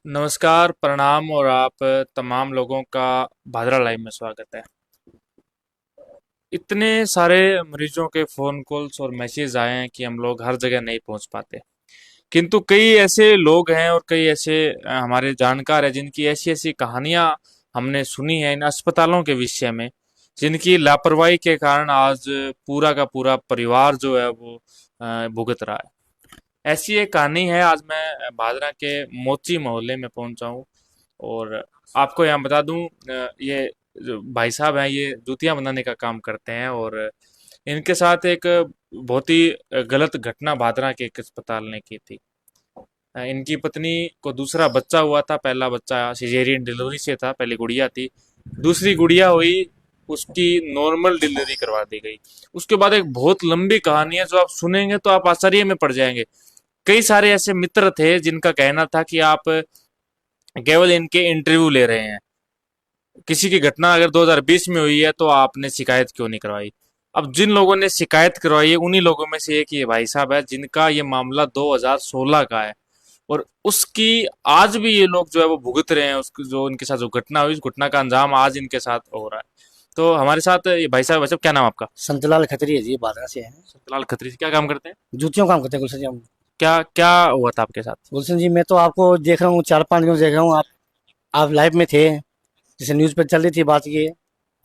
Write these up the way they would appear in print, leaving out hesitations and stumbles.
नमस्कार, प्रणाम और आप तमाम लोगों का भादरा लाइव में स्वागत है। इतने सारे मरीजों के फोन कॉल्स और मैसेज आए हैं कि हम लोग हर जगह नहीं पहुंच पाते। किंतु कई ऐसे लोग हैं और कई ऐसे हमारे जानकार हैं जिनकी ऐसी ऐसी कहानियां हमने सुनी है इन अस्पतालों के विषय में, जिनकी लापरवाही के कारण आज पूरा का पूरा परिवार जो है वो भुगत रहा है। ऐसी एक कहानी है। आज मैं भादरा के मोची मोहल्ले में पहुंचा हूँ और आपको यहाँ बता दूं, ये जो भाई साहब हैं ये जूतियां बनाने का काम करते हैं और इनके साथ एक बहुत ही गलत घटना भादरा के एक अस्पताल ने की थी। इनकी पत्नी को दूसरा बच्चा हुआ था। पहला बच्चा सिजेरियन डिलीवरी से था, पहली गुड़िया थी। दूसरी गुड़िया हुई, उसकी नॉर्मल डिलीवरी करवा दी गई। उसके बाद एक बहुत लंबी कहानी है जो आप सुनेंगे तो आप आश्चर्य में पड़ जाएंगे। कई सारे ऐसे मित्र थे जिनका कहना था कि आप केवल इनके इंटरव्यू ले रहे हैं। किसी की घटना अगर 2020 में हुई है तो आपने शिकायत क्यों नहीं करवाई। अब जिन लोगों ने शिकायत करवाई है उन्हीं लोगों में से एक ये भाई साहब है जिनका ये मामला 2016 का है और उसकी आज भी ये लोग जो है वो भुगत रहे हैं। उसकी जो उनके साथ जो घटना हुई, उस घटना का अंजाम आज इनके साथ हो रहा है। तो हमारे साथ ये भाई साहब क्या नाम आपका? संतलाल खत्री है जी, बादरा से है। सतलाल खत्री से क्या काम करते हैं? जूतियों का काम करते हैं गुलशन जी हम। क्या क्या हुआ था आपके साथ? गुलशन जी, मैं तो आपको देख रहा हूँ, 4-5 दिनों से देख रहा हूँ। आप लाइव में थे, जैसे न्यूज़ पे चल रही थी बात ये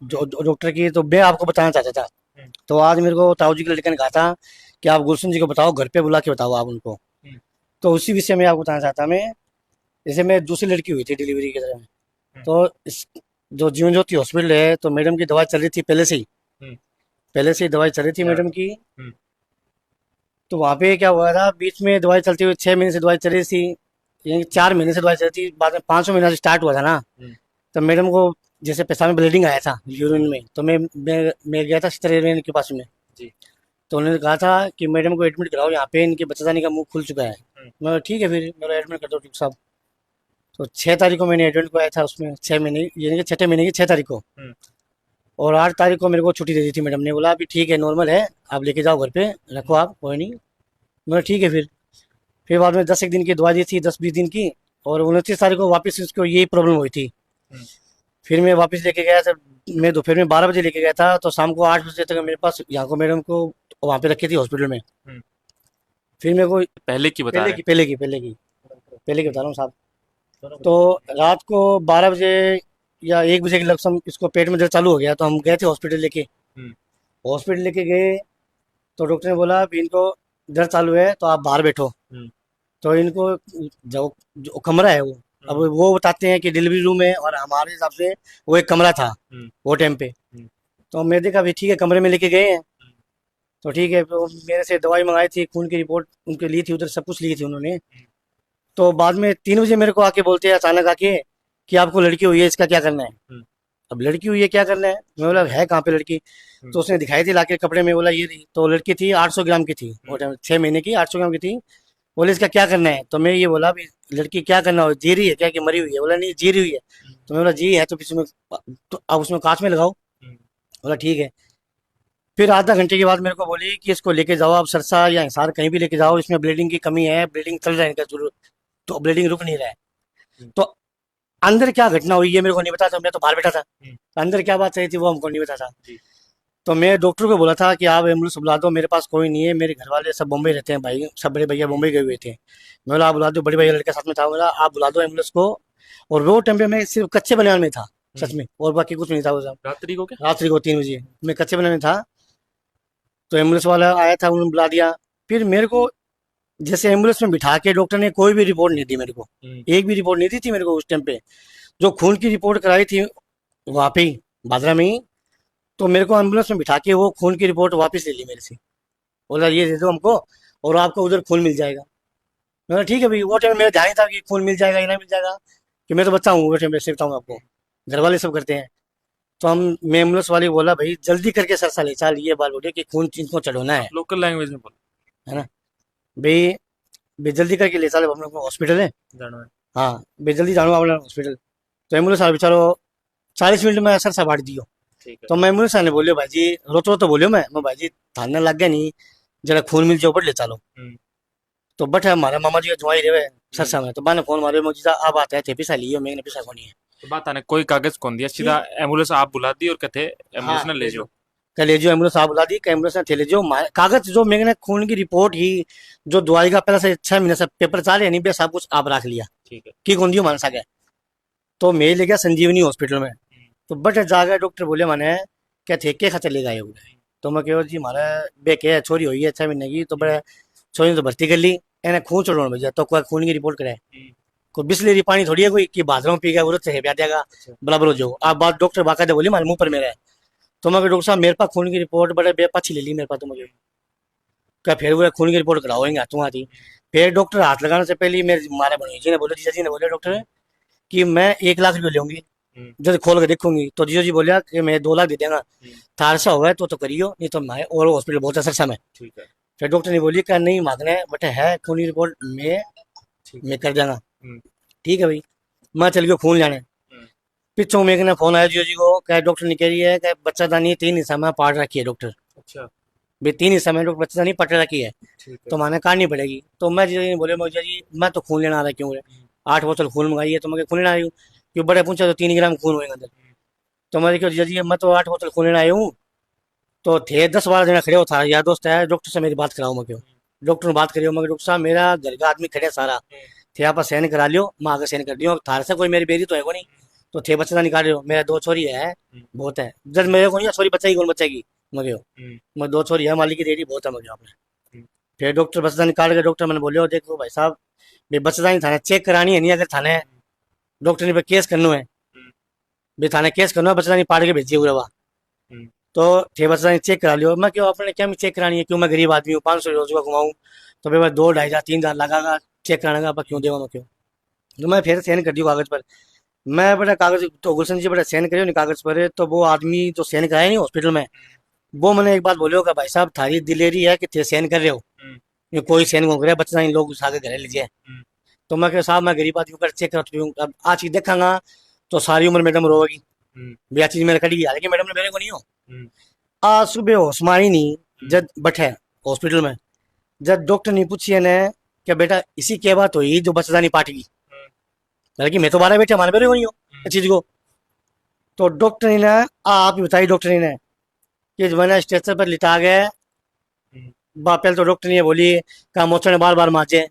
जो डॉक्टर की, तो मैं आपको बताना चाहता था। हम्म, तो आज मेरे को ताऊ जी के लड़के ने कहा था कि आप गुलशन जी को बताओ, घर पे बुला के बताओ आप उनको। हम्म, तो उसी विषय में आपको बताना चाहता मैं। जैसे मैं दूसरी लड़की हुई थी डिलीवरी की तरह। हम्म, तो इस जो जीवन ज्योति हॉस्पिटल है, तो मैडम की दवाई चल रही थी पहले से ही। हम्म, पहले से ही दवाई चल रही थी क्या? मैडम की। हम्म, तो वहाँ पे क्या हुआ था, बीच में दवाई चलती हुई 6 महीने से दवाई चल रही थी, यानी 4 महीने से दवाई चल रही थी। बाद में 5वां महीना से स्टार्ट हुआ था ना। हम्म, तो मैडम को जैसे पेशाब में ब्लीडिंग आया था यूरिन में, तो मैं गया था सिस्टर के पास में। जी। तो उन्होंने कहा था कि मैडम को एडमिट कराओ, यहाँ पे इनके बच्चादानी का मुंह खुल चुका है। हम्म, मैं बोला, ठीक है फिर मेरा एडमिट कर दो डॉक्टर साहब। तो 6 तारीख को मैंने एडमिट कराया था उसमें, 6 महीने यानी कि छठे महीने की 6 तारीख को। हम्म, और 8 तारीख को मेरे को छुट्टी दे दी थी मैडम ने। बोला अभी ठीक है, नॉर्मल है, आप लेके जाओ घर पे, रखो आप, कोई नहीं। मैं ठीक है फिर बाद में 10 एक दिन की दवा दी थी, 10-20 दिन की। और 29 तारीख को वापस उसको यही प्रॉब्लम हुई थी। हम्म, फिर मैं वापस लेके गया था। मैं दोपहर में 12 बजे लेके गया था, तो शाम को 8 बजे तक मेरे पास यहाँ को मैडम को वहाँ पे रखी थी हॉस्पिटल में। हम्म। फिर मेरे को पहले की बता पहले रहे की पहले की पहले की पहले की हैं? बता रहा हूँ साहब। तो रात को 12 बजे या 1 बजे के लमसम इसको पेट में दर्द चालू हो गया, तो हम गए थे हॉस्पिटल लेके। हम्म, हॉस्पिटल लेके गए, तो डॉक्टर ने बोला अभी इनको दर्द चालू है तो आप बाहर बैठो। हम्म, तो इनको जो कमरा है वो, अब हम्म, वो बताते हैं कि डिलीवरी रूम है, और हमारे हिसाब से वो एक कमरा था हम्म, वो टाइम पे। हम्म, तो मैं देखा भी ठीक है, कमरे में लेके गए हैं। तो ठीक है, तो मेरे से दवाई मंगाई थी, खून की रिपोर्ट उनके ली थी, उधर सब कुछ ली थी उन्होंने। तो बाद में 3 बजे मेरे को आके बोलते हैं अचानक आके कि आपको लड़की हुई है, इसका क्या करना है। हम्म, अब लड़की हुई है, क्या करना है। मैं बोला है कहाँ पे लड़की। हम्म, तो उसने दिखाई थी लाके कपड़े में, बोला ये रही। तो लड़की थी 800 ग्राम की थी वो हम्म, टाइम, 6 महीने की 800 ग्राम की थी। बोले इसका क्या करना है। तो मैं ये बोला भी लड़की क्या करना हो, जी रही है क्या कि मरी हुई है। बोला नहीं, जी रही हुई है। तो मैं बोला जी है तो फिर उसमें, तो अब उसमें कांच में लगाओ। हम्म, बोला ठीक है। फिर आधा घंटे के बाद मेरे को बोली कि इसको लेके जाओ आप सरसा या हिसार, कहीं भी लेके जाओ, इसमें ब्लीडिंग की कमी है, ब्लीडिंग चल रहा है इनका शुरू, तो ब्लीडिंग रुक नहीं रहा है। हम्म, तो अंदर क्या घटना हुई है मेरे को नहीं पता था, मैं तो बाहर बैठा था। हम्म, अंदर क्या बात सही थी वो हमको नहीं पता था। जी। तो मैं डॉक्टर को बोला था कि आप एम्बुलेंस बुला दो, मेरे पास कोई नहीं है, मेरे घर वाले सब बम्बई रहते हैं भाई, सब बड़े भैया बम्बई गए हुए थे। मैं बोला आप बुला दो, बड़े भैया लड़के साथ में था, बोला आप बुला दो एम्बुलेंस को। और वो टाइम पे मैं सिर्फ कच्चे बनियान में था, सच हम्म। में, और बाकी कुछ नहीं था वो सब। रात्रि को क्या? रात्रि को 3 बजे मैं कच्चे बनियान में था। तो एम्बुलेंस वाला आया था, उन्होंने बुला दिया। फिर मेरे को जैसे एम्बुलेंस में बिठा के डॉक्टर ने कोई भी रिपोर्ट नहीं दी मेरे को। हम्म, एक भी रिपोर्ट नहीं दी थी मेरे को उस टाइम पे। जो खून की रिपोर्ट कराई थी वहाँ पे ही, भादरा में ही। तो मेरे को एम्बुलेंस में बिठा के वो खून की रिपोर्ट वापस ले ली मेरे से। बोला ये दे दो हमको, और आपको उधर खून मिल जाएगा। मैं बोला ठीक है भाई, वो टाइम मेरा ध्यान ही था कि खून मिल जाएगा या नहीं मिल जाएगा, कि मैं तो बच्चा हूँ वो टाइम पे, सिर्फ बताऊँ आपको, घर वाले सब करते हैं। तो मैं एम्बुलेंस वाले को बोला भाई जल्दी करके सरसा ले चाल, ये बात बोलिए कि खून इनको चढ़ाना आप है लोकल लैंग्वेज में बोलो। है ना। भाई भाई जल्दी करके ले चाल, हम लोग हॉस्पिटल है। जानो है। हाँ भाई जल्दी जानो आप हॉस्पिटल। तो एम्बुलेंस वाला बेचारो 40 मिनट में सरसा बांट दियो। ठीक है। तो मैं एम्बुलेंस वाले ने बोलियो भाई जी, रोतो तो बोलियो मैं भाई जी थाने लग गया नहीं, जरा खून मिल जाओ पर ले चलो। हम्म, तो बट हमारा मामा जी का जुआई रहे सरसा में, तो मैंने फोन मारे मुझे अब आता है थे पिसा लियो, मैंने पिसा को नहीं है। तो बात आने कोई कागज कौन दिया, सीधा ठीक। एम्बुलेंस आप बुला दी और कहते हाँ एम्बुलेंस ने ले जाओ। कल ले जो एम्बुलेंस आप बुला दी, कि एम्बुलेंस ने थे ले जो कागज जो मैंने खून की रिपोर्ट ही, जो दवाई का पहले से 6 महीने से पेपर चाले नहीं बे, सब कुछ आप रख लिया ठीक है। कि कौन दियो मान सके। तो मैं ले गया संजीवनी हॉस्पिटल में। तो बट जाकर डॉक्टर बोले मैंने क्या थे के खाते ले गए हो। तो मैं कहो जी हमारा बेके छोरी हुई है 6 महीने की, तो बड़े छोरी तो भर्ती कर ली, इन्हें खून चढ़ाने भेजा, तो कोई खून की रिपोर्ट करे, कोई बिस्लेरी पानी थोड़ी है कोई कि बाथरूम पी गया उरत से ब्याह देगा अच्छा। बराबर हो जाओ आप बात। डॉक्टर बाकायदा बोली हमारे मुंह पर मेरा है। तो मैं कहा, डॉक्टर साहब मेरे पास खून की रिपोर्ट बड़े बेपाछी ले ली मेरे पास, तो मुझे क्या फिर वो खून की रिपोर्ट कराओगे तुम्हारी। फिर डॉक्टर हाथ लगाने से पहले मेरे हमारे बनी जी ने बोले, जीजा जी ने बोले डॉक्टर कि मैं 1 लाख रुपये लूंगी, हम्म। जब खोल के देखूंगी। तो जीजा जी बोलिया कि मैं 2 लाख दे देगा, थार सा हुआ है तो करियो, नहीं तो मैं और हॉस्पिटल बहुत असर समय। ठीक है। फिर डॉक्टर ने बोली क्या नहीं मांगने बटे है खून की रिपोर्ट ठीक मैं है। कर देगा। हम्म। ठीक है भाई, मैं चल गया खून लेने। हम्म। पिछों मेरे ने फोन आया जीजा जी को, क्या डॉक्टर ने कह रही है कि बच्चादानी 3 हिस्सा में पाट रखी है डॉक्टर, अच्छा। भाई 3 हिस्सा में डॉक्टर बच्चादानी पट रखी है, ठीक है। तो मैंने काटनी पड़ेगी। तो मैं जीजा जी ने बोले मुझे जी मैं तो खून लेना आ रहा क्यों रे, 8 बोतल खून मंगाई है तो मैं खून लेना आई हूँ। क्यों बड़े पूछा तो 3 ग्राम खून होएगा अंदर। तो मैं क्यों जीजा जी मैं तो 8 बोतल खून लेना आई हूँ। तो थे 10-12 जना खड़े हो था यार दोस्त है, डॉक्टर से मेरी बात कराओ। मैं क्यों डॉक्टर ने बात करी, मैं डॉक्टर साहब मेरा घर का आदमी खड़े सारा, थे आप साइन करा लियो, मैं आगे साइन कर दियो, थार से कोई मेरी बेरी तो है को नहीं। तो थे बच्चा निकाल रहे हो, मेरा 2 छोरी है बहुत है, जब मेरे को नहीं छोरी बच्चेगी कौन बच्चेगी। मैं क्यों मैं 2 छोरी है मालिक की रेडी बहुत है। मैं क्यों आपने फिर डॉक्टर बच्चा निकाल के डॉक्टर मैंने बोले देखो भाई साहब भाई बच्चा नहीं थाने चेक करानी है नहीं, अगर थाने डॉक्टर ने पे केस करना है भाई थाने केस करना है, बच्चा नहीं पाड़ के भेजिए पूरा वा। तो थे बच्चा नहीं चेक करा लियो। मैं क्यों अपने क्या चेक करानी है, क्यों मैं गरीब आदमी हूँ 500 रोज का घुमाऊँ, तो भाई मैं 2 2.5 3 हज़ार लगागा चेक कराने का, आप क्यों देगा। मैं क्यों तो मैं फिर साइन कर दियो कागज पर। मैं बड़ा कागज तो गुलशन जी बड़ा साइन करियो नहीं कागज पर, तो वो आदमी जो साइन कराया नहीं हॉस्पिटल में, वो मैंने एक बात बोलियो कि भाई साहब थारी दिलेरी है कि थे साइन कर रहे हो, ये कोई साइन को करे बच्चा नहीं लोग आगे घर लीजिए। तो मैं कहा साहब मैं गरीब आदमी कर चेक करती हूँ, अब आज चीज देखांगा तो सारी उम्र मैडम रोएगी, भी आ चीज मेरे कड़ी हालांकि मैडम ने मेरे को नहीं हो। आज सुबह होश में आई नहीं, जब बैठे हॉस्पिटल में, जब डॉक्टर ने पूछी ने कि बेटा इसी के बात हुई जो बच्चा नहीं पाटेगी, हालांकि मैं तो 12 बैठे हमारे मेरे को नहीं हो इस चीज को। तो डॉक्टर ने आप ही बताई डॉक्टर ने कि जब मैंने स्ट्रेचर पर लिटा गए, पहले तो डॉक्टर ने बोली का मोचड़ ने बार बार माचे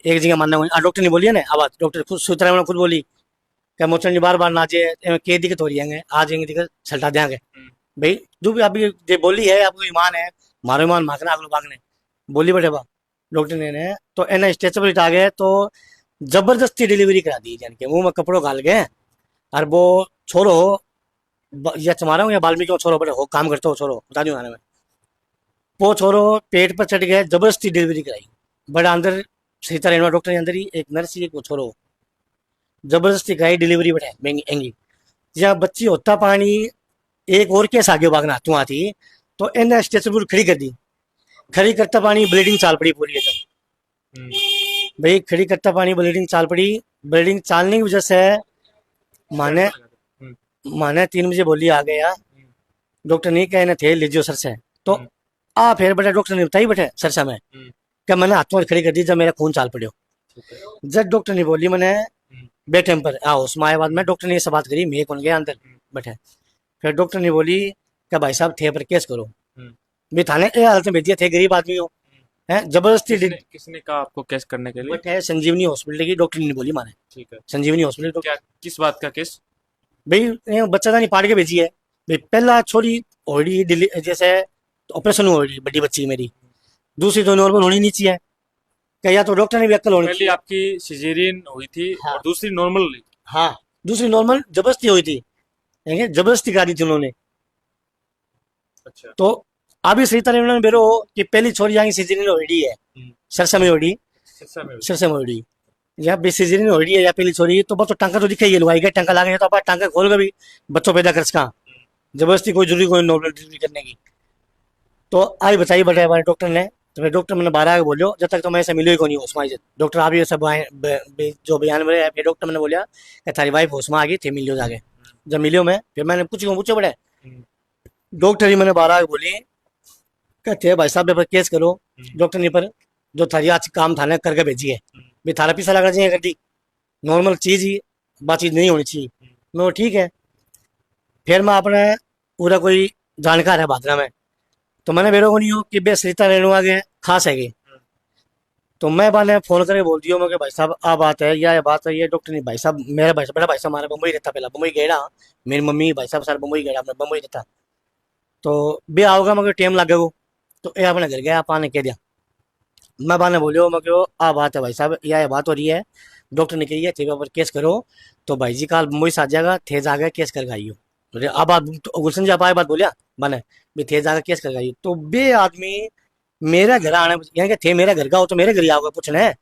एक जगह मानना डॉक्टर ने बोली है ना आवाज, डॉक्टर खुद सूत्रा में खुद बोली क्या मोचड़ ने बार बार नाचे के दिक्कत हो रही है आज ये दिक्कत छलटा देंगे। भाई जो भी अभी ये बोली है आपको ईमान है, मारो ईमान मांगना अगलो मांगने बोली बटे बा डॉक्टर ने तो एना स्ट्रेचर पर लिटा गए, तो जबरदस्ती डिलीवरी करा दी, यानी कि मुंह में कपड़ों घाल गए। और वो छोरो या चमारा हूँ या बाल्मीकि को छोरो बड़े हो काम करते हो छोरो बता दूँ में, वो छोरो पेट पर चढ़ गया, जबरदस्ती डिलीवरी कराई। बड़ा अंदर सही तरह डॉक्टर के अंदर ही एक नर्स ही एक वो छोरो जबरदस्ती कराई डिलीवरी बैठे एंगी। जहाँ बच्ची होता पानी एक और केस आगे भागना तू आती, तो इन स्टेशन पर खड़ी कर दी, खड़ी करता पानी ब्लीडिंग चाल पड़ी पूरी एकदम। भाई खड़ी करता पानी ब्लीडिंग चाल पड़ी, ब्लीडिंग चालने की वजह से माने माने 3 बजे बोली आ गया डॉक्टर नहीं कहने थे लीजियो सर से। तो आ फिर बेटा डॉक्टर ने बताई बैठे सर से मैं क्या मैंने हाथों में खड़ी कर दी जब मेरा खून चाल पड़ो। जब डॉक्टर ने बोली मैंने बेटे पर आओ उसमें आए बाद में डॉक्टर ने ये सब बात करी मैं कौन गया अंदर बैठे। फिर डॉक्टर ने बोली क्या भाई साहब थे पर केस करो, भी थाने ये हालत में भेजिए थे गरीब आदमी हो है जबरदस्ती किसने कहा आपको केस करने के लिए? बैठे संजीवनी हॉस्पिटल की डॉक्टर ने बोली माने। ठीक है। संजीवनी हॉस्पिटल क्या किस बात का केस? भाई ये बच्चा था नहीं पाड़ के भेजी है भाई, पहला छोरी ओडी जैसे ऑपरेशन हुई बड़ी बच्ची मेरी, दूसरी तो नॉर्मल होनी नहीं चाहिए क्या, या तो डॉक्टर ने भी अक्ल होनी पहली चाहिए। आपकी सिजेरियन हुई थी हाँ और दूसरी नॉर्मल हुई। हाँ दूसरी नॉर्मल जबरदस्ती हुई थी, देखें जबरदस्ती करा दी थी उन्होंने। अच्छा। तो अभी सही तरह उन्होंने बेरो कि पहली छोरी यहाँ सिजेरियन ओडी है सरसा में ओडी, सिरसा में हुई। सरसा में ओडी या भी सिजेरियन ओडी है या पहली छोरी तो बस तो टांका तो दिखाई लुआई गया टांका लागे तो आप टांका खोल के भी बच्चों पैदा कर सका, जबरदस्ती कोई जरूरी कोई नॉर्मल डिलीवरी करने की। तो आई बताई बटे हमारे डॉक्टर ने, तो मैं डॉक्टर मैंने 12 बोलो जब तक तो मैं ऐसा मिलो ही को नहीं होश में आई। डॉक्टर आप ये सब जो बयान में फिर डॉक्टर मैंने बोलिया कि थारी वाइफ होश में आ गई थी मिलियो जाके। जब मिलियो मैं फिर मैंने पूछो बड़े डॉक्टर ही मैंने 12 बोली कहते भाई साहब पर केस करो, डॉक्टर ने पर जो थारी आज काम थाने करके भेजी है, भी थारा पैसा लगना चाहिए गड्डी, नॉर्मल चीज ही बातचीत नहीं होनी चाहिए। मैं वो ठीक है। फिर मैं अपने पूरा कोई जानकार है भादरा में, तो मैंने मेरे को नहीं हो कि बे सरिता रेणु आगे खास है। तो मैं मैंने फोन करके बोल दिया मैं कि भाई साहब आ बात है या ये बात है, ये डॉक्टर नहीं भाई साहब, मेरा भाई साहब, बड़ा भाई साहब हमारा बम्बई रहता, पहला बम्बई गया, मेरी मम्मी भाई साहब सारे बम्बई गया, अपना बम्बई रहता। तो बे आओगा मगर टाइम लगे वो, तो ये अपने घर गया, आप आने कह दिया। मैं बाने बोलियो मैं क्यों आ बात है भाई साहब, या ये बात हो रही है, डॉक्टर ने कही है थे पर केस करो, तो भाई जी काल मुझे साथ जाएगा, थे जाकर केस कर गाइयो। अरे अब बात गुलशन जी आप आए बात बोलिया बने, भी थे जाकर केस कर गाइयो। तो बे आदमी मेरा घर आने, यानी कि थे मेरा घर का हो तो मेरे घर ही आओगे पूछने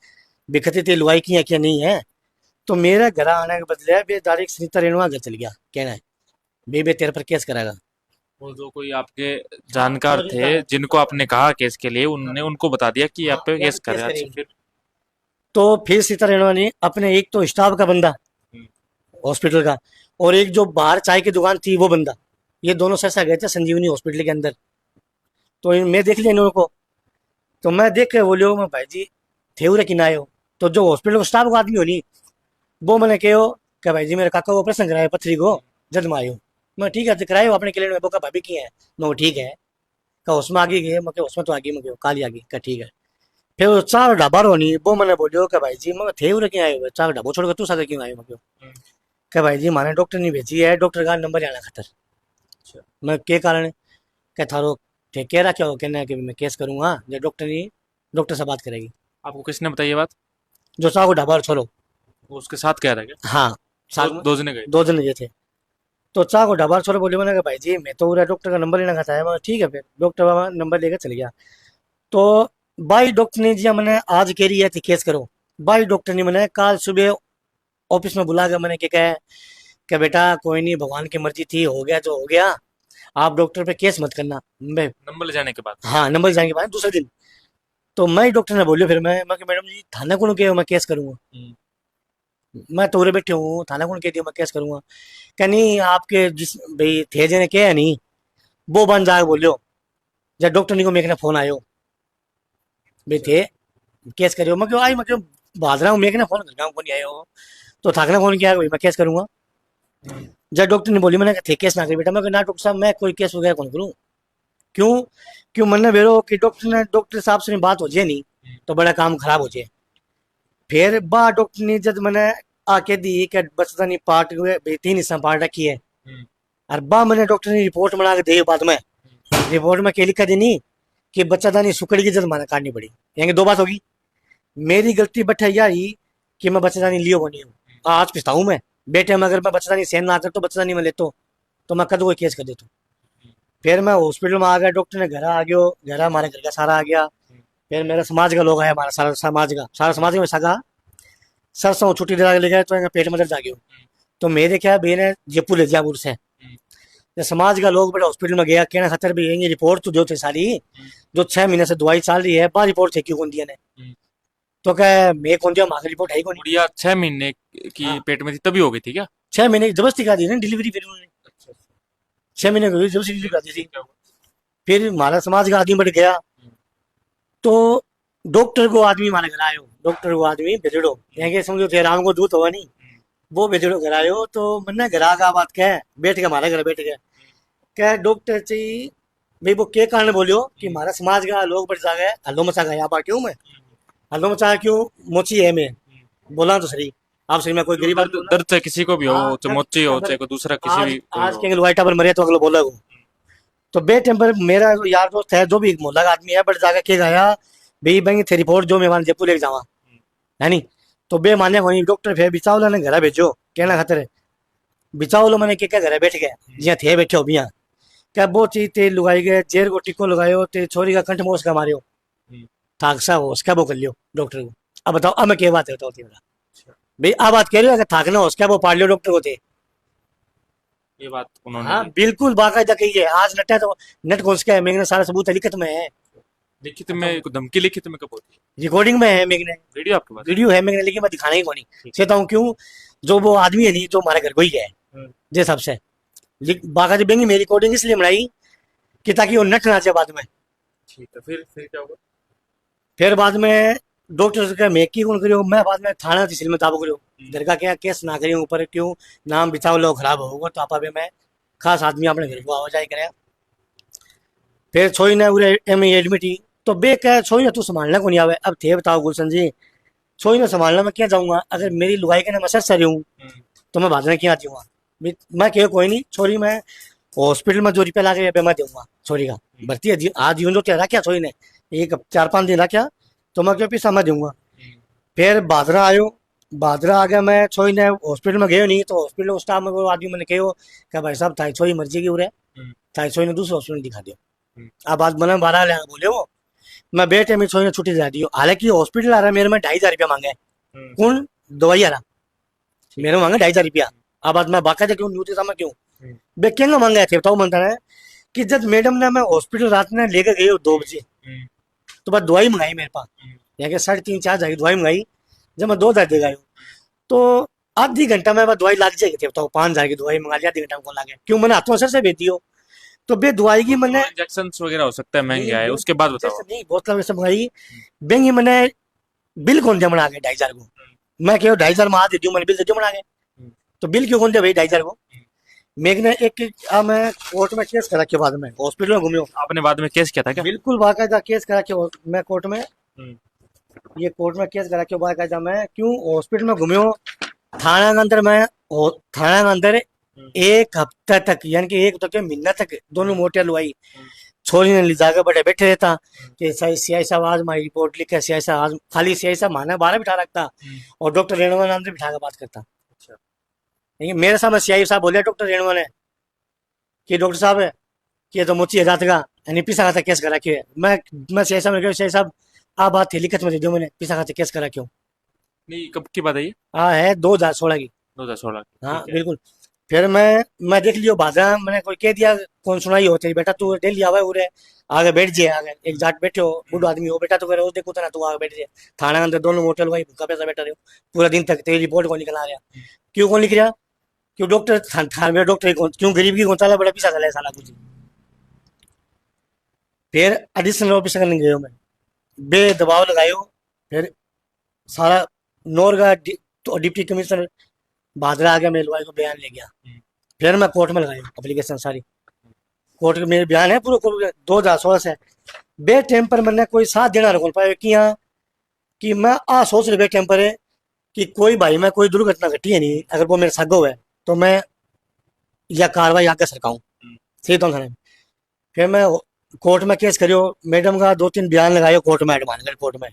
बिखती थी लुआई की है क्या नहीं है। तो मेरा घर आने के बदले बे डायरेक्ट सुनीता रेणुआ घर चल गया, कहना है बे तेरे पर केस कराएगा। वो जो कोई आपके हाँ जानकार वो थे जिनको आपने कहा केस के लिए, उन्होंने उनको बता दिया कि हाँ आप पे यहाँ केस पे कर केस रहे हैं। अच्छा, करेगी। फिर? तो फिर सीता रेणुआ ने अपने एक तो स्टाफ का बंदा हम्म, हॉस्पिटल का, और एक जो बाहर चाय की दुकान थी वो बंदा, ये दोनों सरसा गए थे संजीवनी हॉस्पिटल के अंदर। तो मैं देख लिया इन लोगों को। तो मैं देख के बोलियो मैं भाई जी थे उरे किना आयो। तो जो हॉस्पिटल को स्टाफ को आदमी हो नहीं, वो मैंने कहो कि भाई जी मेरे काका को ऑपरेशन कराया पथरी को, जद में आयो। मैं ठीक है करायो अपने क्लिनिक में, बोका भाभी की है, मैं वो ठीक है। का उसमें आगे गए, मैं उसमें तो आगे मैं काली आगे का ठीक है। फिर वो चार ढाबा रोनी वो मैंने बोलियो कि भाई जी मैं थे उरे क्यों आयो, चार ढाबो छोड़ के तू सागर क्यों आयो। मैं हम्म, कि भाई जी माने डॉक्टर नहीं भेजी है, डॉक्टर का नंबर आना खतर। अच्छा। मैं के कारण क्या थारो थे कह रहा क्या हो, कहना है कि मैं केस करूंगा जो डॉक्टर नहीं, डॉक्टर से बात करेगी। आपको किसने बताई ये बात? जो चार ढाबा छोड़ो। वो उसके साथ कह रहा है क्या? हाँ दो साथ में दो जने गए थे? दो जन ये थे। तो चार को ढाबा छोड़ो बोले, मैंने कहा भाई जी मैं तो पूरा डॉक्टर का नंबर लेना खाता है। मैं ठीक है, फिर डॉक्टर बाबा नंबर लेकर चले गया। तो भाई डॉक्टर ने जी मैंने आज कह रही है थी केस करो, भाई डॉक्टर ने मैंने कल सुबह ऑफिस में बुला कर मैंने क्या कहा कि बेटा कोई नहीं भगवान की मर्जी थी, हो गया जो हो गया, आप डॉक्टर पे केस मत करना। मैं नंबर ले जाने के बाद? हाँ नंबर जाएंगे बाद दूसरे दिन। तो मैं डॉक्टर ने बोलियो फिर मैं कि मैडम जी थाना कौन के मैं केस करूंगा, हम्म, मैं तोरे बैठे हूँ थाना कौन कह दिया मैं केस करूंगा। क्या नहीं आपके जिस भाई थे जने क्या है नहीं, वो बन जाए बोलियो, जब डॉक्टर ने को मेरे फोन आयो भाई अच्छा। थे केस करियो। मैं क्यों आई, मैं क्यों भाग रहा हूँ, मेरे फोन कर रहा हूँ, कौन नहीं आयो। तो थाकना फोन किया भाई मैं केस करूंगा। हम्म, जब डॉक्टर ने बोली मैंने थे केस ना करी बेटा, मैं ना डॉक्टर साहब मैं कोई केस वगैरह कौन करूँ। क्यों क्यों मन बेरो कि डॉक्टर साहब से बात हो जाए नहीं हम्म, तो बड़ा काम खराब हो जाए। फिर बा डॉक्टर ने जब मैंने आके दी कि बचता नहीं पार्ट हुए तीन हिस्सा पार्ट रखी है, हम्म, और बा मैंने डॉक्टर ने रिपोर्ट बना के दी बाद में। रिपोर्ट में क्या लिखा देनी कि बच्चादानी सुकड़ी की जल्द माना काटनी पड़ी, यानी दो बात होगी। मेरी गलती बट है यही कि मैं बच्चादानी लियो बनी हूँ, आज पछताऊँ मैं। बेटे में अगर मैं बच्चादानी सहन ना कर तो बच्चादानी में लेता तो मैं कद कोई केस कर देता। फिर मैं हॉस्पिटल में आ गया, डॉक्टर ने घर आ गयो, घर हमारे घर का सारा आ गया। फिर मेरे समाज का लोग आया, हमारा सारा समाज में सगा सरसों छुट्टी दिला के ले गए तो इनका पेट में दर्द आ गयो। तो मेरे क्या बहन है जयपुर ले जयपुर से, जब समाज का लोग बड़े हॉस्पिटल में गया कहना खतर भी ये रिपोर्ट तो जो थे सारी जो 6 महीने से दवाई चल रही है बा रिपोर्ट थे क्यों कौन दिया ने। तो क्या मैं कौन दिया मांग रिपोर्ट है ही कौन। गुड़िया 6 महीने की हाँ पेट में थी तभी हो गई थी क्या? 6 महीने की जबरदस्ती करा दी ना डिलीवरी, फिर उन्होंने अच्छा, अच्छा। 6 महीने की जबरदस्ती डिलीवरी फिर करा दी फिर थी। क्या हुआ? फिर हमारा समाज का आदमी बढ़ गया। हम्म, तो डॉक्टर को आदमी हमारे घर आयो, डॉक्टर को आदमी भेजड़ो, यहाँ समझो थे राम को दूत हुआ नहीं, हम्म, वो भेजड़ो घर आयो। तो मैंने घर आगा बात कह बैठ के हमारे घर बैठ गए, क्या डॉक्टर चाहिए भाई वो के कारण बोलियो कि हमारा समाज का लोग बढ़ जा गए, हल्लो मचा गया आप क्यों मैं हल्लो मचा क्यों मोची है मैं बोला तो सही आप सही मैं कोई जो गरीब दर्द आदमी बोला। दर्द चाहे किसी को भी हो, हाँ चाहे मोची हो, चाहे कोई दूसरा किसी आज भी कोई आज हो। के वाइटा पर मरे तो अगलो बोला वो। तो बे टाइम पर मेरा यार दोस्त है जो भी मोहल्ला का आदमी है बट जाकर के गया भाई बैंक थे रिपोर्ट जो मैं जयपुर लेके जावा है नी। तो बे मान्य कोनी डॉक्टर फिर बिचावला ने घर भेजो कहना खातर बिचावलो मैंने क्या घर बैठ गए जिया थे बैठे हो बिया क्या वो चीज ते लुगाई गए जेर को टिको लगायो ते छोरी का कंठ मोस का मारियो हम्म, थाक सा हो उसका वो कर लियो डॉक्टर को। अब बताओ अब मैं क्या बात है बताओ मेरा अच्छा। भाई अब बात कह रही हो अगर थाकना हो उसका वो पाड़ लियो डॉक्टर को थे। ये बात उन्होंने हाँ की? बिल्कुल बाकायदा कही है आज नटा तो नेट कौन सा है मेरे सारा सबूत है, लिखत में है, लिखित में कोई धमकी लिखित में कब होती है? रिकॉर्डिंग में है मेरे वीडियो आपके पास? वीडियो है मेरे, लेकिन मैं दिखाना ही कौन नहीं ठीक। कहता हूँ क्यों जो वो आदमी है नहीं जो हमारे घर को ही है हम्म, जिस सबसे बाकायदा बेंगी मेरी रिकॉर्डिंग इसलिए बनाई कि ताकि वो नट ना जाए बाद में। ठीक है, फिर क्या हुआ? फिर बाद में डॉक्टर का मैं की कौन करियो, मैं बाद में थाना तहसील में ताबो करियो, घर का क्या केस ना करियो ऊपर, क्यों नाम बिचाव लो खराब होगा, तो आपा भी मैं खास आदमी अपने घर को आवाजाई करे। फिर छोई ने उरे एम एडमिट ही, तो बे कह छोई ने तू संभालना को नहीं आवे, अब थे बताओ गुलशन जी, छोई ने संभालना मैं क्या जाऊंगा, अगर मेरी लुगाई के ना मैं सर रही हूँ तो मैं भाजने क्यों आती हूँ। मैं कह कोई नहीं छोरी, मैं हॉस्पिटल में जो रुपया लागे मैं दूंगा छोरी का, भर्ती है आज यूं जो क्या रखा छोरी ने, एक 4-5 दिन रखा, तो मैं क्यों पैसा मैं दूंगा। फिर बादरा आयो, बादरा आ गया, मैं छोई ने हॉस्पिटल में गयो नहीं, तो हॉस्पिटल स्टाफ में वो आदमी मैंने कहो कि भाई साहब थाई छोरी मर्जी की उरे, थाई छोरी ने दूसरे हॉस्पिटल दिखा दियो। अब बात मैंने 12 ले बोले वो, मैं बेटे में छोरी ने छुट्टी दिला दी, हालांकि हॉस्पिटल आ रहा है मेरे में 2,500 रुपया मांगे, कौन दवाई आ रहा मेरे मांगे 2,500 रुपया। अब बात मैं बाका क्यों न्यूज था मैं क्यों बे क्या मांगा थे बताओ, मनता है कि जब मैडम ने मैं हॉस्पिटल रात में लेकर गई 2 बजे, तो बस दवाई मंगाई मेरे पास, यहाँ के 3.5-4 हजार दवाई मंगाई, जब मैं 2 हजार दे गई, तो आधी घंटा में दवाई लाग जाएगी थे बताओ, 5 हजार की दवाई मंगा लिया, आधी घंटा में कौन लागे, क्यों मैंने हाथों सर से भेज दियो, तो बे दवाई की मैंने इंजेक्शन वगैरह हो सकता है महंगे आए, उसके बाद बताओ। नहीं बोतल वैसे मंगाई, बेंगी मैंने बिल कौन दिया बना के 2,500 को, मैं क्यों 2,500 में आ दे दूँ, मैंने बिल दे दियो बना के, तो बिल क्यों कौन दिया भाई 2,500 को। मेघ ने मैं कोर्ट में केस करा के बाद में हॉस्पिटल में घूमियो, आपने बाद में केस किया था क्या? बिल्कुल बाकायदा केस करा के मैं कोर्ट में, हम्म, ये कोर्ट में केस करा के बाकायदा मैं क्यों हॉस्पिटल में घूमियो, थाना के अंदर मैं थाना के अंदर हम्म, 1 हफ्ता तक, यानी कि 1 महीना तक दोनों मोटिया लुआई, छोरी ने ले जाकर बड़े बैठे रहता कि सीआई साहब आज हमारी रिपोर्ट लिखे, सीआई साहब आज, खाली सीआई साहब माना 12 बिठा रखता, और डॉक्टर रेणुका नाम से बिठा कर बात करता। अच्छा। लेकिन मेरे सामने सीआई साहब बोले डॉक्टर रेणुका ने कि डॉक्टर साहब है कि ये तो मुझे हजात का यानी पीसा खाता केस करा क्यों है, मैं सीआई साहब ने कहा सीआई साहब आप बात थी लिखत में दे दो, मैंने पीसा खाता केस करा क्यों। नहीं, कब की बात है ये? हाँ है 2016 की। 2016 की, हाँ ठीक है। बिल्कुल। फिर मैं देख लियो बाजा, मैंने कोई कह दिया कौन सुनाई हो तेरी बेटा तू डेली आवा उरे आगे बैठ जाए, आगे एक जाट बैठे हो बूढ़ो आदमी हो बेटा, तो करे देखो तना तू आगे बैठ जाए, थाना के अंदर दोनों होटल भाई भूखा पैसा बैठा रहो पूरा दिन तक, तेरी रिपोर्ट कौन निकल आ रहा, क्यों कौन लिख रहा, क्यों डॉक्टर थाना में डॉक्टर क्यों गरीब की कौन साला बड़ा पीसा चला साला कुछ। फिर एडिशनल ऑफिसर करने गयो मैं, बे दबाव लगायो, फिर सारा नौर का तो डिप्टी कमिश्नर भादरा आ गया, मेरे लुआई को बयान ले गया, फिर मैं कोर्ट में लगाई एप्लीकेशन सारी, कोर्ट में मेरे बयान है पूरा 2016 से, बे टाइम पर मैंने कोई साथ देना रखो पाया कि यहाँ कि मैं आ सोच रहे बे टाइम पर है कि कोई भाई मैं कोई दुर्घटना घटी है नहीं, अगर वो मेरे सागो है तो मैं या कार्रवाई आगे सरकाऊं, सही तो थाने। फिर मैं कोर्ट में केस करियो, मैडम का 2-3 बयान लगायो कोर्ट में, एडवांस कोर्ट में,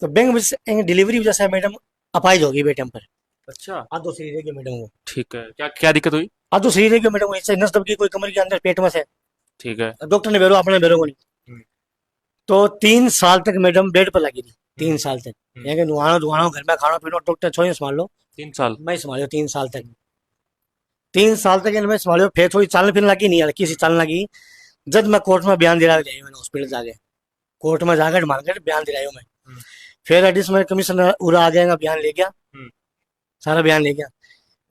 तो बैंक में डिलीवरी वजह से मैडम अपाइज होगी बे टाइम पर, अच्छा, आधो शरीर है मैडम को, ठीक है। क्या क्या दिक्कत हुई? आधो शरीर है मैडम को, इससे नस दब की कोई कमर के अंदर पेट में से, ठीक है। डॉक्टर ने बेरो अपने बेरो को नहीं, हम्म, तो 3 साल तक मैडम बेड पर लगी थी, 3 साल तक, हम्म, यानी नुआनो धुआनो घर में खाना पीना डॉक्टर छोड़ी संभाल लो, 3 साल? मैं संभालो 3 साल तक, 3 साल तक मैं संभालो, फिर थोड़ी चलने फिरने लगी, नहीं हल्की सी चलने लगी, जब मैं कोर्ट में बयान दिला जाइए मैंने हॉस्पिटल जाके, कोर्ट में जाकर मान कर बयान दिलायो मैं, हम्म, फिर एडिशनल कमिश्नर उरा आ जाएगा, बयान ले गया, हम्म, सारा बयान ले गया,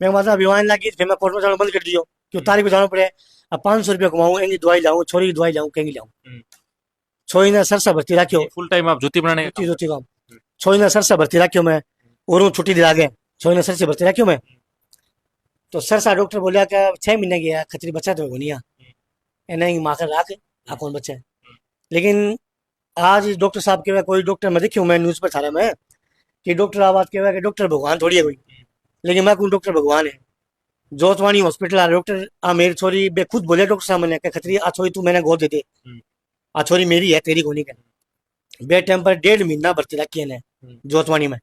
मैं मतलब बयान लगी, फिर मैं कोर्ट में जाना बंद कर दियो, क्यों तारीख को जाना पड़े, अब 500 रुपया कमाऊँ, एंगी दवाई लाऊं, छोरी की दवाई लाऊं, कहेंगी लाऊं, हम्म। छोरी ने सरसा भर्ती रखियो, फुल टाइम आप जूती बनाने का जूती काम जूती काम, करते हैं? छोरी ने सरसा भर्ती रखियो मैं, और छुट्टी दिला गए, छोरी ने सरसे भर्ती रखियो मैं, तो सरसा डॉक्टर बोलिया कि 6 महीने गया खतरी बच्चा तो होनिया नहीं माँ का राख आ कौन बच्चा है, लेकिन आज डॉक्टर साहब के कोई डॉक्टर मैं देखियो मैं न्यूज पर थारे में कि डॉक्टर आवाज के कि डॉक्टर भगवान थोड़ी है कोई, लेकिन मैं कौन डॉक्टर भगवान है, जोतवानी हॉस्पिटल आ डॉक्टर आ मेरी छोरी बे खुद बोले डॉक्टर साहब मैंने खतरी आ छोरी तू मैंने गोद दे दे, हम्म, आ छोरी मेरी है तेरी कोनी का, बे टाइम पर 1.5 महीना भर्ती रखी है जोतवानी में,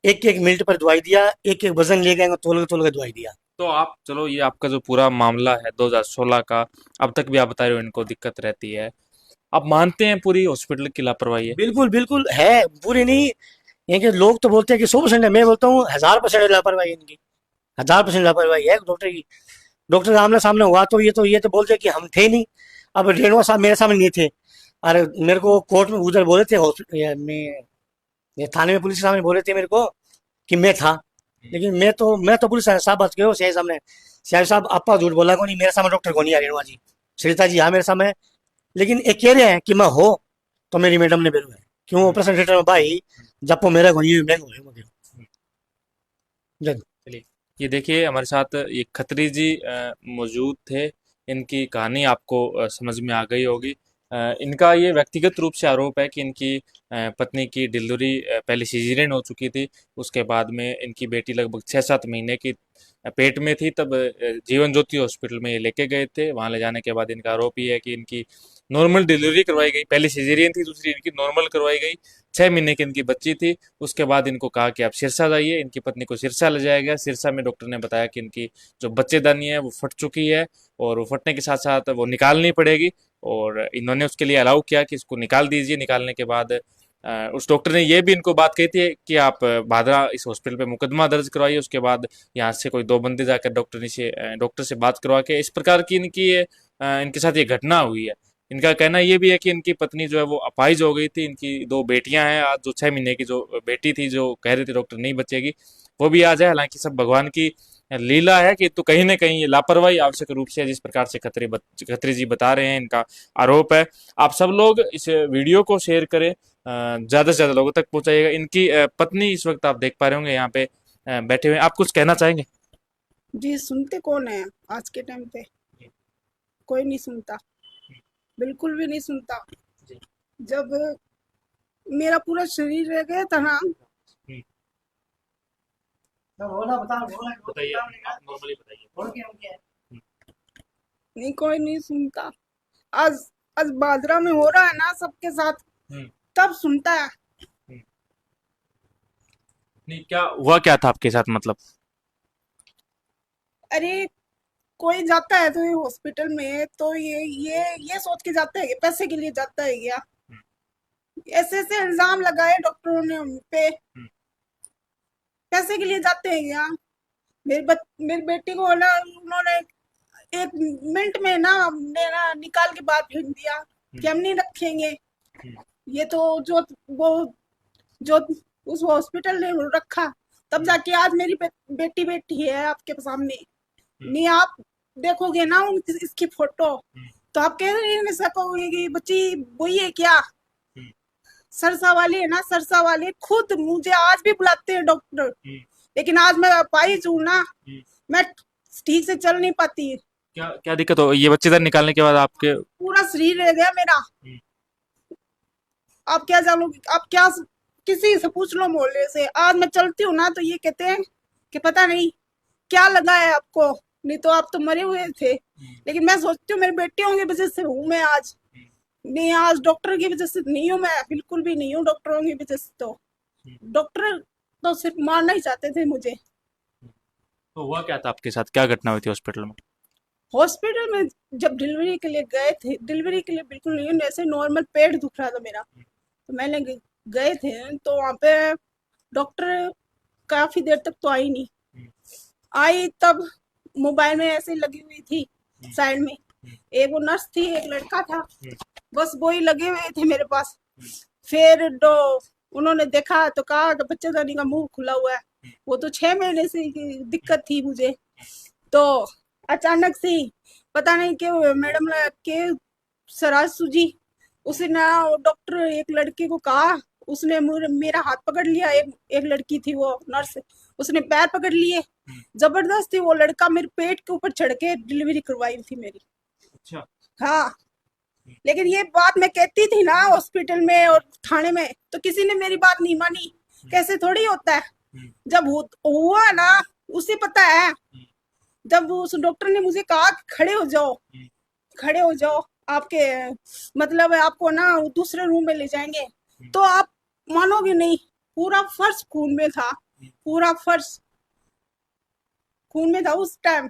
एक एक मिनट पर दवाई दिया, एक एक वजन ले गए तोल के दवाई दिया। तो आप चलो, ये आपका जो पूरा मामला है 2016 का, अब तक भी आप बता रहे हो इनको दिक्कत रहती है, आप मानते हैं पूरी हॉस्पिटल की लापरवाही है? बिल्कुल बिल्कुल है, पूरी नहीं, ये कि लोग तो बोलते हैं कि 100% है, मैं बोलता हूँ 1000% लापरवाही है इनकी, 1000% लापरवाही है डॉक्टर की, डॉक्टर आमने सामने हुआ तो ये तो बोलते हैं कि हम थे नहीं, अब रेणुका साहब मेरे सामने नहीं थे, अरे मेरे को कोर्ट में उधर बोले थे मैं थाने में पुलिस के सामने बोले थे मेरे को कि मैं था, लेकिन मैं तो पुलिस साहब बात कहो सीआई साहब ने, सीआई साहब आपा झूठ बोला को नहीं, मेरे सामने डॉक्टर को नहीं आ रेणुका जी सरिता जी हाँ मेरे सामने, लेकिन ये कह रहे हैं कि मैं हो तो मेरी मैडम ने बेरू है, क्यों ऑपरेशन थिएटर में भाई जब वो मेरा ये महंगा हो गया जब चलिए, ये देखिए हमारे साथ ये खत्री जी मौजूद थे। इनकी कहानी आपको समझ में आ गई होगी। इनका ये व्यक्तिगत रूप से आरोप है कि इनकी पत्नी की डिलीवरी पहले सिजेरियन हो चुकी थी। उसके बाद में इनकी बेटी लगभग 6-7 महीने की पेट में थी, तब जीवन ज्योति हॉस्पिटल में ये लेके गए थे। वहाँ ले जाने के बाद इनका आरोप ये है कि इनकी नॉर्मल डिलीवरी करवाई गई। पहली सिजेरियन थी, दूसरी इनकी नॉर्मल करवाई गई। 6 महीने की इनकी बच्ची थी। उसके बाद इनको कहा कि आप सिरसा जाइए। इनकी पत्नी को सिरसा ले जाया गया। सिरसा में डॉक्टर ने बताया कि इनकी जो बच्चेदानी है वो फट चुकी है, और वो फटने के साथ साथ वो निकालनी पड़ेगी। और इन्होंने उसके लिए अलाउ किया कि इसको निकाल दीजिए। निकालने के बाद उस डॉक्टर ने ये भी इनको बात कही थी कि आप भादरा इस हॉस्पिटल पे मुकदमा दर्ज करवाइए। उसके बाद यहाँ से कोई 2 बंदे जाकर डॉक्टर से बात करवा के, इस प्रकार की इनके साथ ये घटना हुई है। इनका कहना ये भी है कि इनकी पत्नी जो है वो अपाहिज हो गई थी। इनकी 2 बेटियां हैं। आज जो 6 महीने की जो बेटी थी, जो कह रहे थे डॉक्टर नहीं बचेगी, वो भी आज है। हालांकि सब भगवान की लीला है कि तो कहीं ना कहीं ये लापरवाही आवश्यक रूप से है, जिस प्रकार से खत्री जी बता रहे हैं, इनका आरोप है। आप सब लोग इस वीडियो को शेयर करें, ज्यादा से ज्यादा लोगों तक पहुंचाइएगा। इनकी पत्नी इस वक्त आप देख पा रहे होंगे यहाँ पे बैठे हुए हैं। आप कुछ कहना चाहेंगे? जी, सुनते कौन है आज के टाइम पे? कोई नहीं सुनता, बिल्कुल भी नहीं सुनता। जब मेरा पूरा शरीर रह गया था ना, बोला बता बोला बताइए, आप नॉर्मली बताइए। बोल के हम क्या है नहीं कोई नहीं सुनता। आज आज बाजरा में हो रहा है ना सबके साथ, हम्म। तब सुनता है। हम्म। नहीं, क्या हुआ, क्या था आपके साथ मतलब? अरे कोई जाता है तो ये हॉस्पिटल में तो ये सोच के जाता है कि पैसे के लिए जाता है क्या? ऐसे ऐसे इल्जाम लगाए डॉक्टरों ने उन पे, पैसे के लिए जाते हैं क्या? मेरी बेटी को ना उन्होंने 1 मिनट में ना मेरा निकाल के बाहर फेंक दिया कि हम नहीं रखेंगे। ये तो वो जो उस हॉस्पिटल ने वो रखा, तब जाके आज मेरी बेटी बैठी है आपके सामने। नहीं आप देखोगे ना इसकी फोटो, तो आप कह नहीं सकोगे कि बच्ची वही है क्या? सरसा वाली है ना, सरसा वाली खुद मुझे आज भी बुलाते हैं डॉक्टर, लेकिन आज मैं अपाहिज हूँ ना, मैं ठीक से चल नहीं पाती। क्या क्या दिक्कत हो? ये बच्चेदानी निकालने के बाद आपके? पूरा शरीर रह गया मेरा। आप क्या जानोगे? आप क्या किसी से पूछ लो मोहल्ले से। आज मैं चलती हूँ ना तो ये कहते हैं कि पता नहीं क्या लगा है आपको, नहीं तो आप तो मरे हुए थे। लेकिन मैं सोचती हूँ मेरी बेटियों की वजह से हूँ मैं आज, नहीं आज डॉक्टर की वजह से नहीं हूँ मैं, बिल्कुल भी नहीं हूँ डॉक्टरों की वजह से। तो डॉक्टर तो सिर्फ मारना ही चाहते थे मुझे। तो हुआ क्या था आपके साथ? क्या घटना हुई थी हॉस्पिटल में? हॉस्पिटल में जब डिलीवरी के लिए गए थे, डिलीवरी के लिए बिल्कुल नहीं, ऐसे नॉर्मल पेट दुख रहा था मेरा, तो मैंने गए थे तो वहाँ पे डॉक्टर काफी देर तक तो आई नहीं। आई तब मोबाइल में ऐसे लगी हुई थी साइड में, एक वो नर्स थी, एक लड़का था, बस वो ही लगे हुए थे मेरे पास। फिर उन्होंने देखा तो कहा कि बच्चेदानी का मुंह खुला हुआ है। वो तो 6 महीने से की दिक्कत थी मुझे। तो अचानक से पता नहीं क्यों मैडम के सराज सूजी, उसने ना डॉक्टर एक लड़के को कहा, उसने मेरा हाथ पकड़ लिया। एक लड़की थी वो नर्स, उसने पैर पकड़ लिए, जबरदस्ती वो लड़का मेरे पेट के ऊपर चढ़ के डिलीवरी करवाई थी मेरी। अच्छा। हाँ, लेकिन ये बात मैं कहती थी ना हॉस्पिटल में और थाने में, तो किसी ने मेरी बात नहीं मानी। कैसे थोड़ी होता है, जब हुआ ना उसे पता है। जब उस डॉक्टर ने मुझे कहा कि खड़े हो जाओ, खड़े हो जाओ, आपके मतलब आपको ना दूसरे रूम में ले जाएंगे, तो आप मानोगे नहीं, पूरा फर्श खून में था, पूरा फर्श खून में था उस टाइम।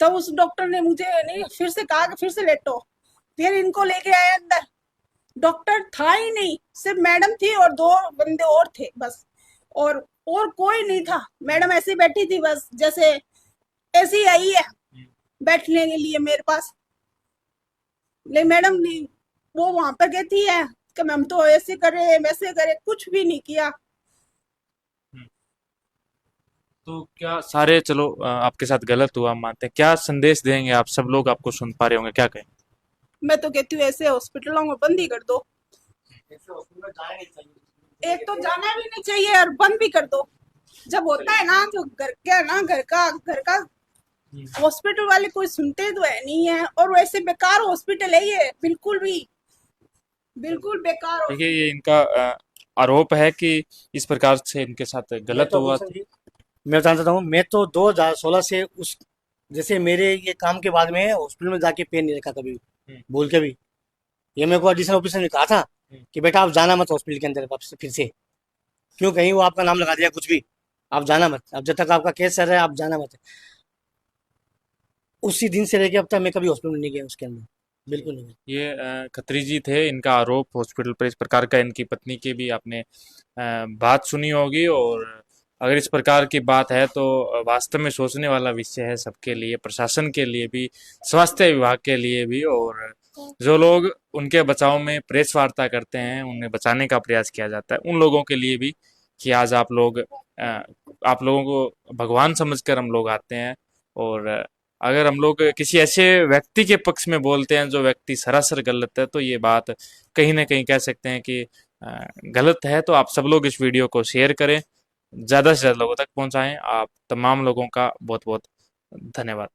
तो उस डॉक्टर ने मुझे नहीं फिर से कहा कि फिर से लेटो, फिर इनको लेके आए अंदर। डॉक्टर था ही नहीं, सिर्फ मैडम थी और 2 बंदे और थे बस, और कोई नहीं था। मैडम ऐसी बैठी थी बस, जैसे ऐसी आई है बैठने के लिए मेरे पास। लेकिन मैडम नहीं, वो वहां पर कहती है कि हम तो ऐसे करे वैसे करे, कुछ भी नहीं किया। तो क्या सारे, चलो आपके साथ गलत हुआ हम मानते हैं, क्या संदेश देंगे आप? सब लोग आपको सुन पा रहे होंगे, क्या कहें? मैं तो कहती हूँ ऐसे हॉस्पिटलों को बंद ही कर दो। ऐसे हॉस्पिटल में जाना नहीं चाहिए। एक तो जाना भी नहीं चाहिए और बंद भी कर दो। जब होता है ना जो घर का हॉस्पिटल वाले कोई सुनते तो है नहीं है, और वैसे बेकार हॉस्पिटल है ये, बिल्कुल बेकार देखिए, हॉस्पिटल। ये इनका आरोप है कि इस प्रकार से इनके साथ मैं गलत तो हुआ। गुलशन जी, मैं बताना चाहता हूँ, मैं तो 2016 से उस, जैसे मेरे ये काम के बाद में हॉस्पिटल में जाके पेन नहीं रखा कभी भी, हम्म, भूल के भी। ये मेरे को एडिशनल ऑफिसर ने कहा था हम्म। कि बेटा आप जाना मत हॉस्पिटल के अंदर वापस फिर से, क्यों कहीं वो आपका नाम लगा दिया कुछ भी, आप जाना मत, अब जब तक आपका केस चल रहा है आप जाना मत। उसी दिन से लेके अब तक मैं कभी हॉस्पिटल में नहीं गया उसके अंदर, बिल्कुल नहीं गया। ये खत्री जी थे, इनका आरोप हॉस्पिटल पर इस प्रकार का। इनकी पत्नी की भी आपने बात सुनी होगी, और अगर इस प्रकार की बात है तो वास्तव में सोचने वाला विषय है सबके लिए, प्रशासन के लिए भी, स्वास्थ्य विभाग के लिए भी, और जो लोग उनके बचाव में प्रेस वार्ता करते हैं, उन्हें बचाने का प्रयास किया जाता है, उन लोगों के लिए भी कि आज आप लोगों को भगवान समझकर हम लोग आते हैं। और अगर हम लोग किसी ऐसे व्यक्ति के पक्ष में बोलते हैं जो व्यक्ति सरासर गलत है, तो ये बात कहीं ना कहीं कह सकते हैं कि गलत है। तो आप सब लोग इस वीडियो को शेयर करें, ज़्यादा से ज़्यादा लोगों तक पहुंचाएं। आप तमाम लोगों का बहुत बहुत धन्यवाद।